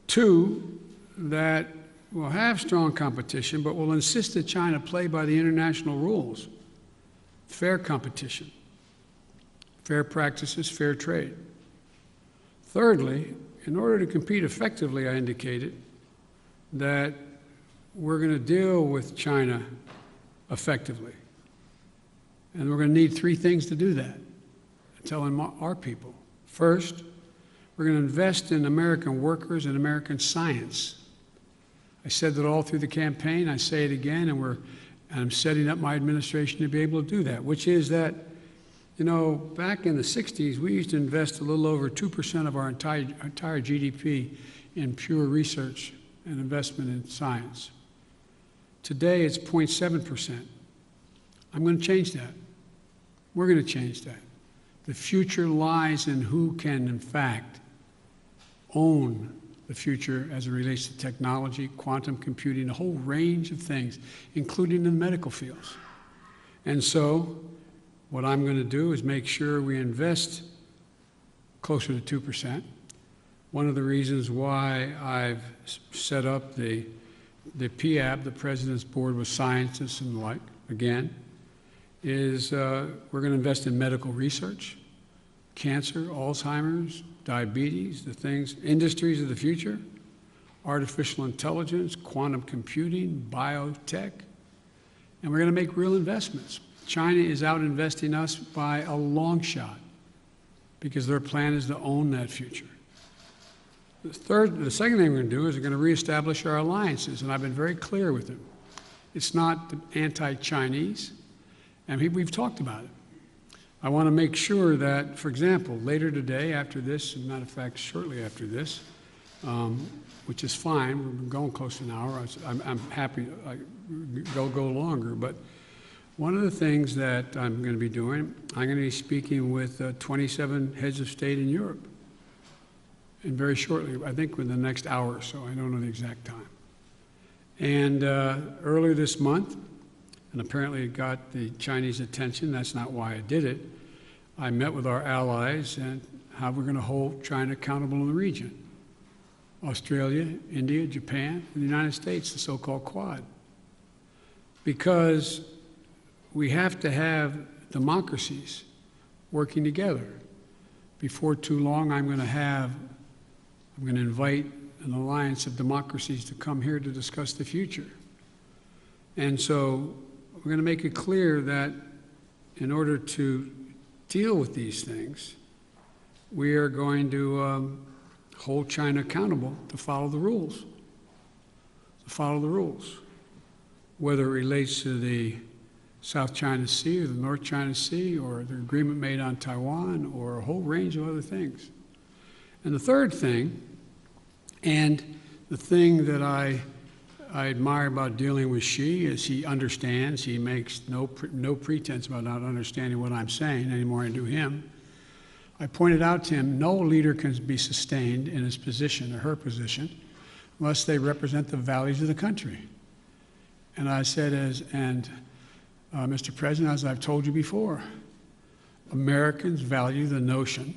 Speaker 1: 2, that we'll have strong competition, but we'll insist that China play by the international rules. Fair competition, fair practices, fair trade. Thirdly, in order to compete effectively, I indicated that we're going to deal with China effectively. And we're going to need 3 things to do that, telling our people. First, we're going to invest in American workers and American science. I said that all through the campaign. I say it again, and I'm setting up my administration to be able to do that, which is that, You know, back in the 60s, we used to invest a little over 2% of our entire GDP in pure research and investment in science. Today, it's 0.7%. I'm going to change that. We're going to change that. The future lies in who can, in fact, own the future as it relates to technology, quantum computing, a whole range of things, including the medical fields. And so, what I'm going to do is make sure we invest closer to 2%. One of the reasons why I've set up the PAB, the President's Board with Scientists and the like, again, is we're going to invest in medical research, cancer, Alzheimer's, diabetes, the things, industries of the future, artificial intelligence, quantum computing, biotech, and we're going to make real investments. China is out investing us by a long shot because their plan is to own that future. The second thing we're going to do is we're going to reestablish our alliances, and I've been very clear with them. It's not anti-Chinese, and we've talked about it. I want to make sure that, for example, later today, after this, as a matter of fact, shortly after this, which is fine, we're going close to an hour. I'm happy to go longer, but one of the things that I'm going to be doing, I'm going to be speaking with 27 heads of state in Europe. And very shortly, I think within the next hour or so, I don't know the exact time. And earlier this month, and apparently it got the Chinese attention, that's not why I did it, I met with our allies and how we're going to hold China accountable in the region. Australia, India, Japan, and the United States, the so-called Quad. Because we have to have democracies working together. Before too long, I'm going to invite an alliance of democracies to come here to discuss the future. And so we're going to make it clear that in order to deal with these things, we are going to hold China accountable to follow the rules. To follow the rules. Whether it relates to the South China Sea or the North China Sea or the agreement made on Taiwan or a whole range of other things. And the third thing, and the thing that I admire about dealing with Xi is he understands, he makes no pretense about not understanding what I'm saying any more than I do him. I pointed out to him, no leader can be sustained in his position or her position unless they represent the values of the country. And I said, Mr. President, as I've told you before, Americans value the notion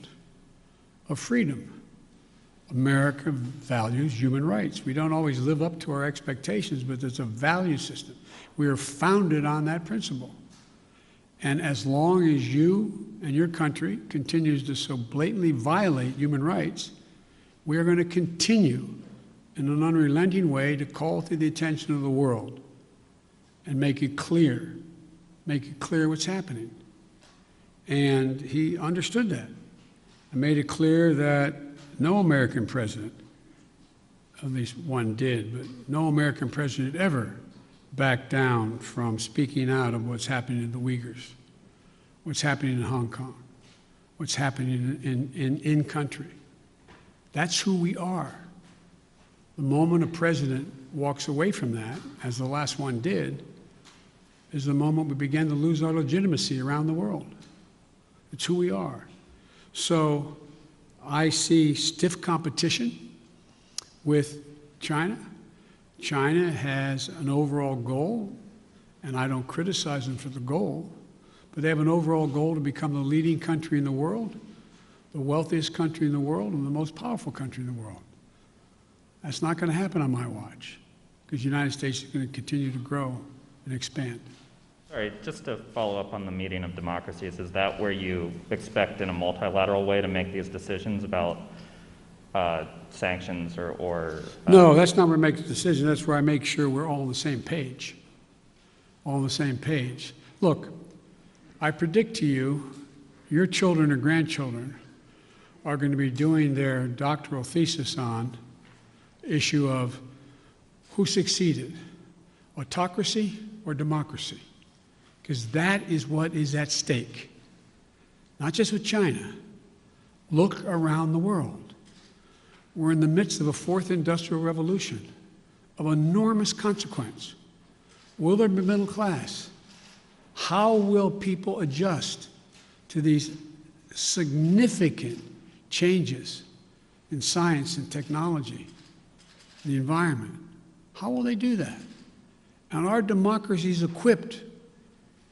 Speaker 1: of freedom. America values human rights. We don't always live up to our expectations, but there's a value system. We are founded on that principle. And as long as you and your country continues to so blatantly violate human rights, we are going to continue in an unrelenting way to call to the attention of the world and make it clear what's happening. And he understood that. I made it clear that no American president, at least one did, but no American president ever backed down from speaking out of what's happening in the Uyghurs, what's happening in Hong Kong, what's happening in country. That's who we are. The moment a president walks away from that, as the last one did, is the moment we begin to lose our legitimacy around the world. It's who we are. So I see stiff competition with China. China has an overall goal, and I don't criticize them for the goal, but they have an overall goal to become the leading country in the world, the wealthiest country in the world, and the most powerful country in the world. That's not going to happen on my watch, because the United States is going to continue to grow and expand.
Speaker 10: Sorry, just to follow up on the meeting of democracies, is that where you expect in a multilateral way to make these decisions about sanctions or
Speaker 1: No, that's not where I make the decision. That's where I make sure we're all on the same page. All on the same page. Look, I predict to you, your children or grandchildren are going to be doing their doctoral thesis on the issue of who succeeded, autocracy or democracy. Because that is what is at stake. not just with China. Look around the world. We're in the midst of a fourth industrial revolution of enormous consequence. Will there be middle class? How will people adjust to these significant changes in science and technology, the environment? How will they do that? And our democracy is equipped,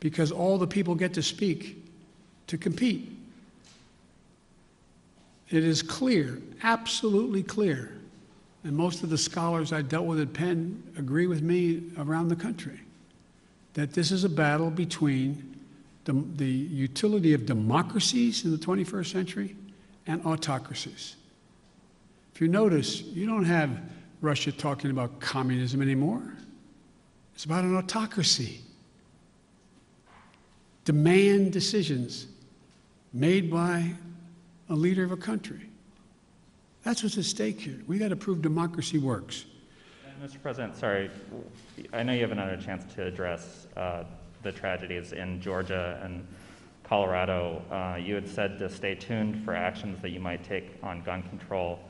Speaker 1: because all the people get to speak, to compete. It is clear, absolutely clear, and most of the scholars I dealt with at Penn agree with me around the country, that this is a battle between the utility of democracies in the 21st century and autocracies. If you notice, you don't have Russia talking about communism anymore. It's about an autocracy. Demand decisions made by a leader of a country. That's what's at stake here. We got to prove democracy works.
Speaker 10: Mr. President, sorry, I know you haven't had a chance to address the tragedies in Georgia and Colorado. You had said to stay tuned for actions that you might take on gun control.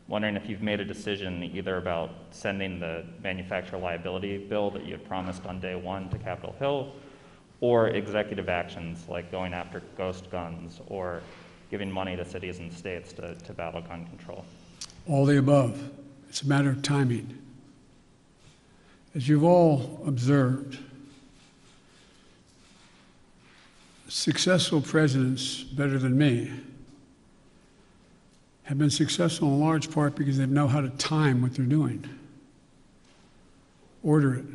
Speaker 10: Wondering if you've made a decision either about sending the manufacturer liability bill that you had promised on day one to Capitol Hill, or executive actions like going after ghost guns or giving money to cities and states to battle gun control.
Speaker 1: All the above. It's a matter of timing. As you've all observed, successful presidents, better than me, have been successful in large part because they know how to time what they're doing, order it,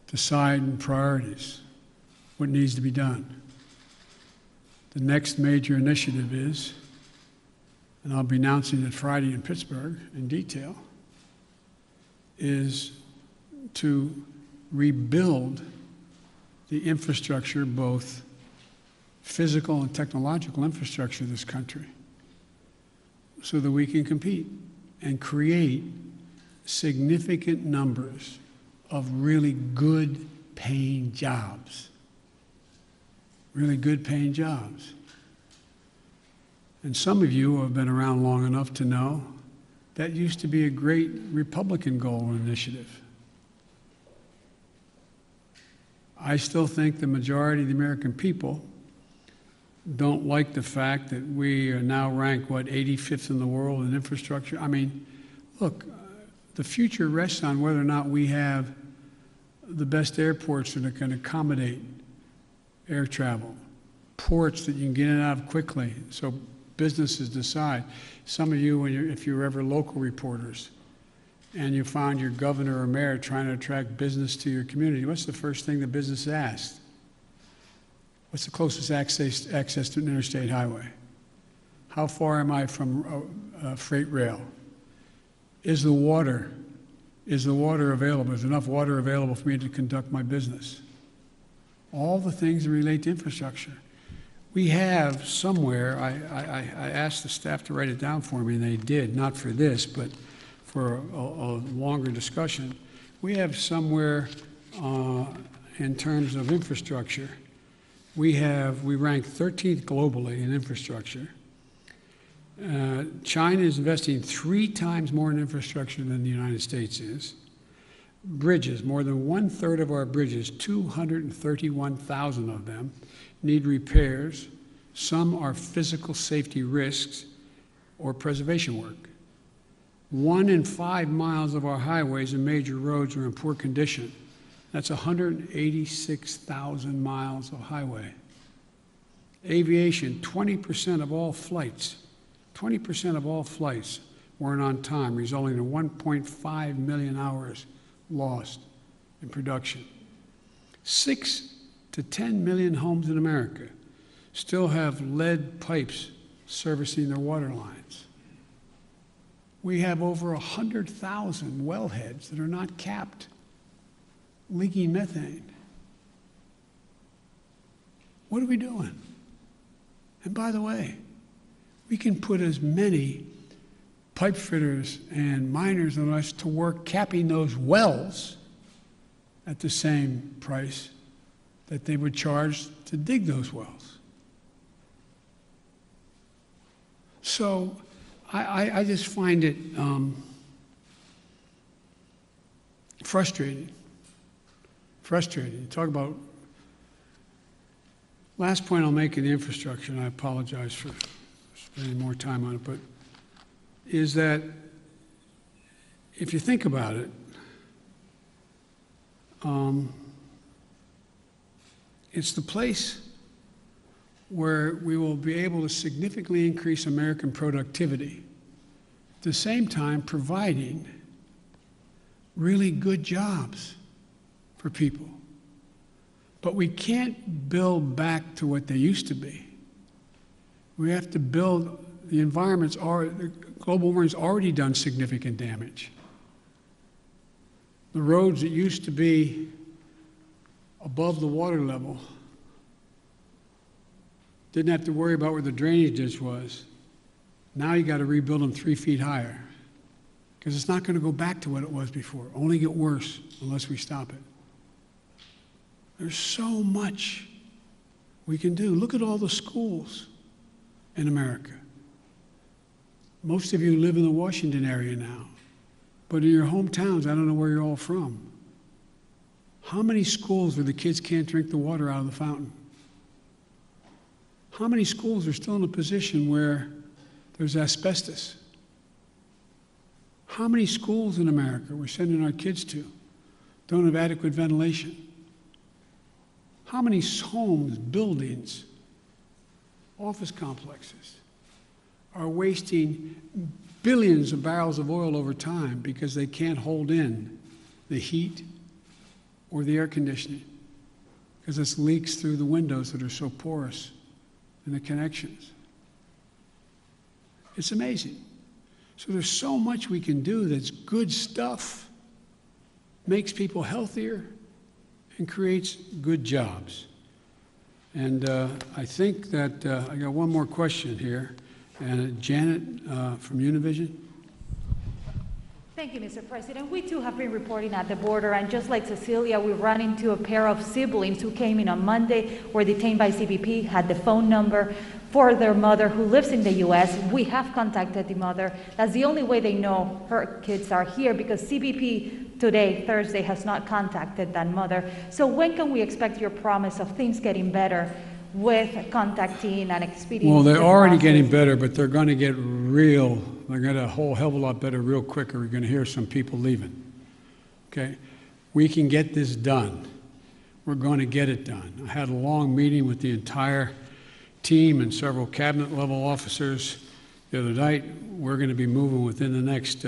Speaker 1: decide in priorities what needs to be done. The next major initiative is, and I'll be announcing it Friday in Pittsburgh in detail, is to rebuild the infrastructure, both physical and technological infrastructure of this country, so that we can compete and create significant numbers of really good paying jobs. Really good paying jobs. And some of you who have been around long enough to know that used to be a great Republican goal or initiative. I still think the majority of the American people don't like the fact that we are now ranked, 85th in the world in infrastructure. I mean, look, the future rests on whether or not we have the best airports that can accommodate air travel, ports that you can get in and out of quickly so businesses decide. Some of you, if you're ever local reporters and you found your governor or mayor trying to attract business to your community, what's the first thing the business asked? What's the closest access to an interstate highway? How far am I from freight rail? Is the water available? Is enough water available for me to conduct my business? All the things that relate to infrastructure. We have somewhere, I asked the staff to write it down for me, and they did, not for this, but for a longer discussion. We have somewhere in terms of infrastructure, we rank 13th globally in infrastructure. China is investing 3 times more in infrastructure than the United States is. Bridges, more than 1/3 of our bridges, 231,000 of them, need repairs. Some are physical safety risks or preservation work. 1 in 5 miles of our highways and major roads are in poor condition. That's 186,000 miles of highway. Aviation, 20% of all flights weren't on time, resulting in 1.5 million hours lost in production. 6 to 10 million homes in America still have lead pipes servicing their water lines. We have over 100,000 wellheads that are not capped, leaking methane. What are we doing? And by the way, we can put as many pipe fitters and miners on us to work capping those wells at the same price that they would charge to dig those wells. So I just find it frustrating. Frustrating. Talk about, last point I'll make in the infrastructure, and I apologize for spending more time on it, but is that if you think about it, it's the place where we will be able to significantly increase American productivity, at the same time providing really good jobs for people. But we can't build back to what they used to be. We have to build, the environment's already, the global warming's already done significant damage. The roads that used to be above the water level didn't have to worry about where the drainage ditch was. Now you got to rebuild them 3 feet higher because it's not going to go back to what it was before. Only get worse unless we stop it. There's so much we can do. Look at all the schools in America. Most of you live in the Washington area now, but in your hometowns, I don't know where you're all from. How many schools where the kids can't drink the water out of the fountain? How many schools are still in a position where there's asbestos? How many schools in America we're sending our kids to don't have adequate ventilation? How many homes, buildings, office complexes are wasting billions of barrels of oil over time because they can't hold in the heat or the air conditioning because it's leaks through the windows that are so porous in the connections? It's amazing. So there's so much we can do that's good stuff, makes people healthier, and creates good jobs. And I think that I got one more question here. And Janet from Univision.
Speaker 4: Thank you, Mr. President. We too have been reporting at the border, and just like Cecilia, we ran into a pair of siblings who came in on Monday, were detained by CBP, had the phone number for their mother who lives in the U.S. We have contacted the mother. That's the only way they know her kids are here, because CBP today, Thursday, has not contacted that mother. So when can we expect your promise of things getting better with contacting and expediting?
Speaker 1: Well, they're already getting better, but they're going to get real. They're going to a whole hell of a lot better real quick, or we're going to hear some people leaving. Okay? We can get this done. We're going to get it done. I had a long meeting with the entire team and several cabinet-level officers the other night. We're going to be moving within the next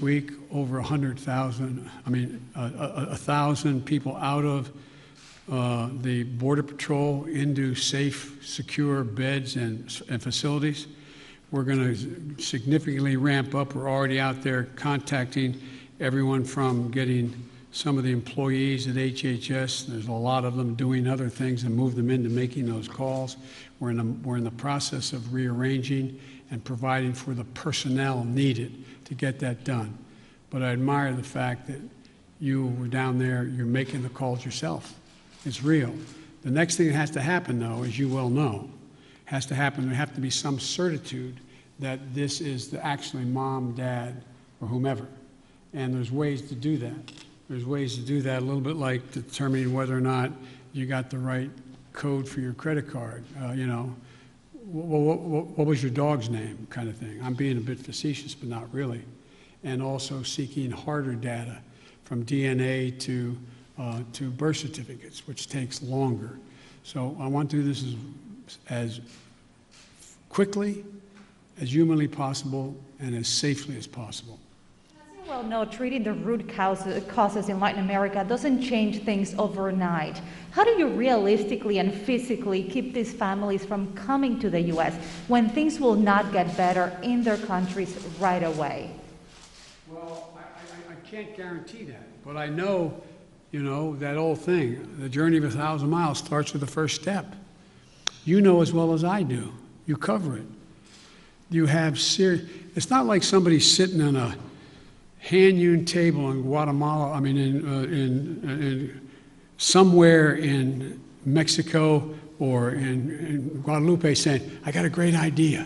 Speaker 1: week over 100,000. I mean, 1,000 people out of the Border Patrol into safe, secure beds and facilities. We're going to significantly ramp up. We're already out there contacting everyone from getting some of the employees at HHS. There's a lot of them doing other things and move them into making those calls. We're in the process of rearranging and providing for the personnel needed to get that done. But I admire the fact that you were down there, you're making the calls yourself. It's real. The next thing that has to happen, though, as you well know, has to happen, there have to be some certitude that this is actually mom, dad, or whomever. And there's ways to do that. There's ways to do that, a little bit like determining whether or not you got the right code for your credit card. You know, what was your dog's name, kind of thing. I'm being a bit facetious, but not really. And also seeking harder data from DNA to birth certificates, which takes longer. So I want to do this as quickly, as humanly possible, and as safely as possible.
Speaker 4: As you well know, treating the root causes in Latin America doesn't change things overnight. How do you realistically and physically keep these families from coming to the U.S. when things will not get better in their countries right away?
Speaker 1: Well, I can't guarantee that, but I know, you know, that old thing, the journey of 1,000 miles starts with the first step. You know as well as I do. You cover it. You have it's not like somebody sitting on a hand-hewn table in Guatemala, in somewhere in Mexico or in Guadalupe saying, I got a great idea.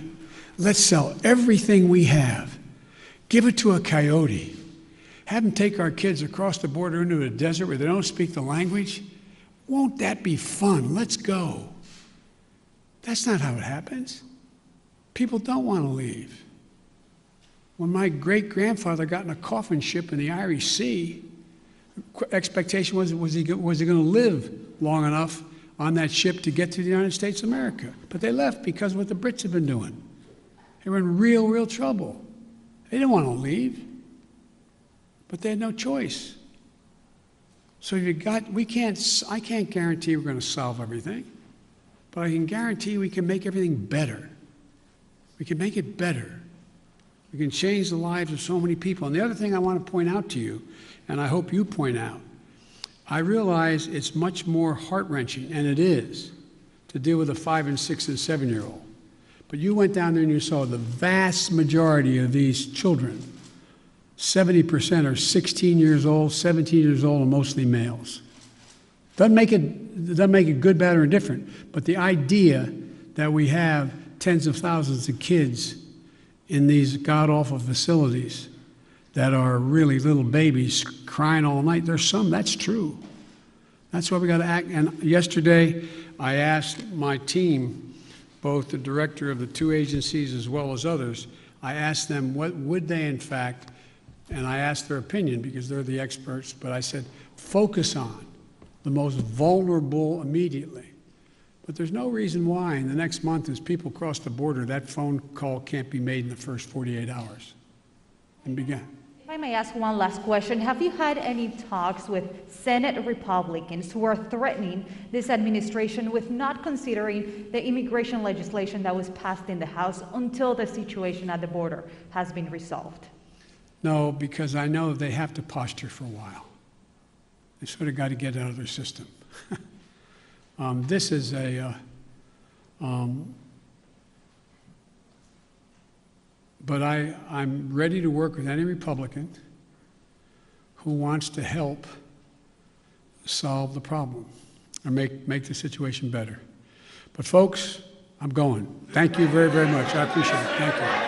Speaker 1: Let's sell everything we have. Give it to a coyote. Have them take our kids across the border into a desert where they don't speak the language. Won't that be fun? Let's go. That's not how it happens. People don't want to leave. When my great-grandfather got in a coffin ship in the Irish Sea, the expectation was he going to live long enough on that ship to get to the United States of America. But they left because of what the Brits had been doing. They were in real, real trouble. They didn't want to leave, but they had no choice. So I can't guarantee we're going to solve everything, but I can guarantee we can make everything better. We can make it better. We can change the lives of so many people. And the other thing I want to point out to you, and I hope you point out, I realize it's much more heart-wrenching, and it is, to deal with a 5 and 6 and 7-year-old. But you went down there and you saw the vast majority of these children, 70% are 16 years old, 17 years old, and mostly males. Doesn't make it good, bad, or indifferent, but the idea that we have tens of thousands of kids in these god-awful facilities that are really little babies crying all night, there's some, that's true. That's why we got to act. And yesterday, I asked my team, both the director of the two agencies as well as others, I asked them what would they in fact, and I asked their opinion because they're the experts, but I said, focus on the most vulnerable immediately. But there's no reason why in the next month as people cross the border, that phone call can't be made in the first 48 hours and begin.
Speaker 4: If I may ask one last question, have you had any talks with Senate Republicans who are threatening this administration with not considering the immigration legislation that was passed in the House until the situation at the border has been resolved?
Speaker 1: No, because I know they have to posture for a while. They sort of got to get out of their system. This is but I'm ready to work with any Republican who wants to help solve the problem or make the situation better. But folks, I'm going. Thank you very, very much. I appreciate it. Thank you.